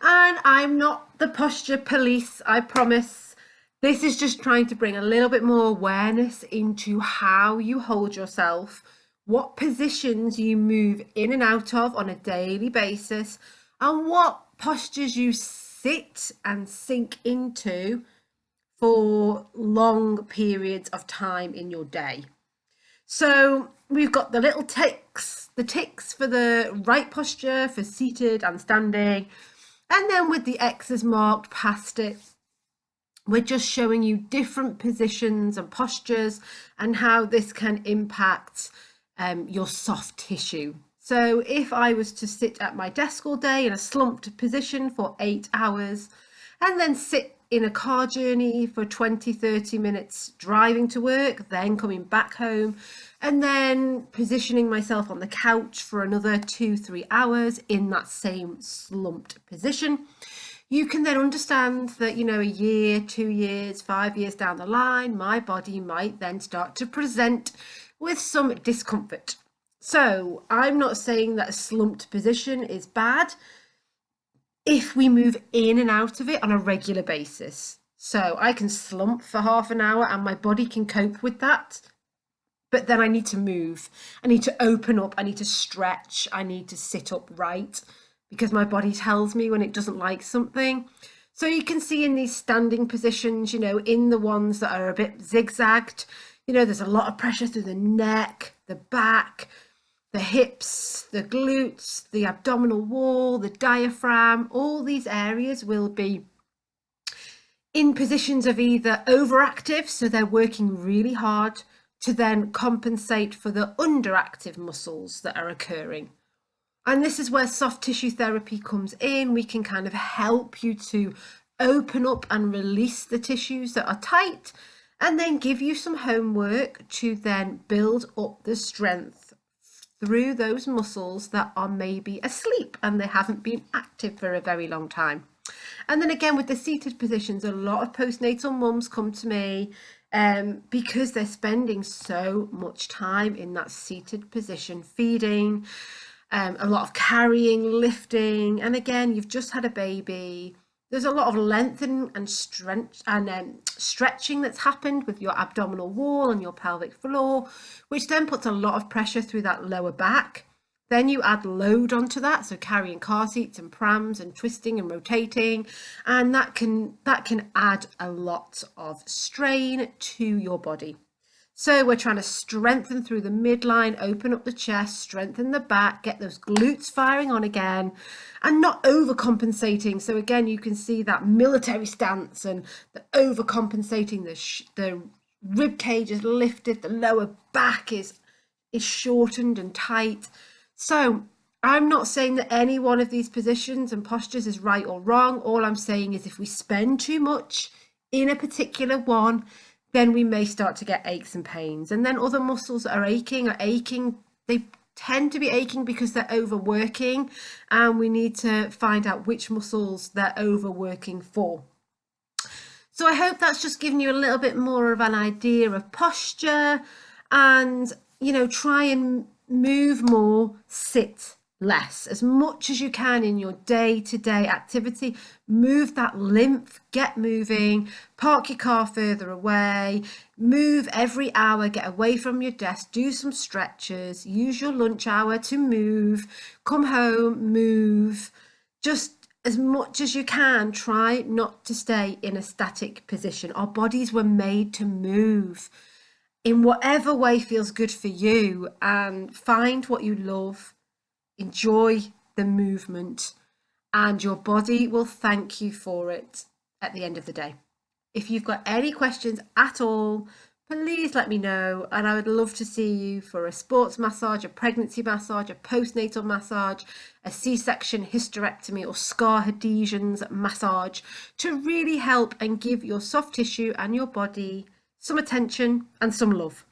And I'm not the posture police, I promise. This is just trying to bring a little bit more awareness into how you hold yourself, what positions you move in and out of on a daily basis, and what postures you sit and sink into for long periods of time in your day. So we've got the little ticks, the ticks for the right posture, for seated and standing. And then with the X's marked past it, we're just showing you different positions and postures and how this can impact your soft tissue. So if I was to sit at my desk all day in a slumped position for 8 hours and then sit in a car journey for 20-30 minutes driving to work, then coming back home, and then positioning myself on the couch for another 2-3 hours in that same slumped position, you can then understand that, you know, a year, 2 years, 5 years down the line, my body might then start to present with some discomfort. So I'm not saying that a slumped position is bad if we move in and out of it on a regular basis. So I can slump for half an hour and my body can cope with that. But then I need to move. I need to open up. I need to stretch. I need to sit upright because my body tells me when it doesn't like something. So you can see in these standing positions, you know, in the ones that are a bit zigzagged, you know, there's a lot of pressure through the neck, the back, the hips, the glutes, the abdominal wall, the diaphragm. All these areas will be in positions of either overactive, so they're working really hard to then compensate for the underactive muscles that are occurring. And this is where soft tissue therapy comes in. We can kind of help you to open up and release the tissues that are tight, and then give you some homework to then build up the strength through those muscles that are maybe asleep and they haven't been active for a very long time. And then again, with the seated positions, a lot of postnatal mums come to me because they're spending so much time in that seated position, feeding, a lot of carrying, lifting. And again, you've just had a baby. There's a lot of lengthening and stretching that's happened with your abdominal wall and your pelvic floor, which then puts a lot of pressure through that lower back. Then you add load onto that, so carrying car seats and prams and twisting and rotating, and that can add a lot of strain to your body. So we're trying to strengthen through the midline, open up the chest, strengthen the back, get those glutes firing on again, and not overcompensating. So again, you can see that military stance and the overcompensating, the rib cage is lifted, the lower back is shortened and tight. So I'm not saying that any one of these positions and postures is right or wrong. All I'm saying is if we spend too much in a particular one, then we may start to get aches and pains. And then other muscles that are aching. They tend to be aching because they're overworking, and we need to find out which muscles they're overworking for. So I hope that's just given you a little bit more of an idea of posture, and, you know, try and move more, sit less as much as you can in your day-to-day activity. Move that lymph, get moving, park your car further away, move every hour, get away from your desk, do some stretches, use your lunch hour to move, come home, move, just as much as you can. Try not to stay in a static position. Our bodies were made to move in whatever way feels good for you, and find what you love. Enjoy the movement, and your body will thank you for it at the end of the day. If you've got any questions at all, please let me know, and I would love to see you for a sports massage, a pregnancy massage, a postnatal massage, a C-section, hysterectomy or scar adhesions massage, to really help and give your soft tissue and your body some attention and some love.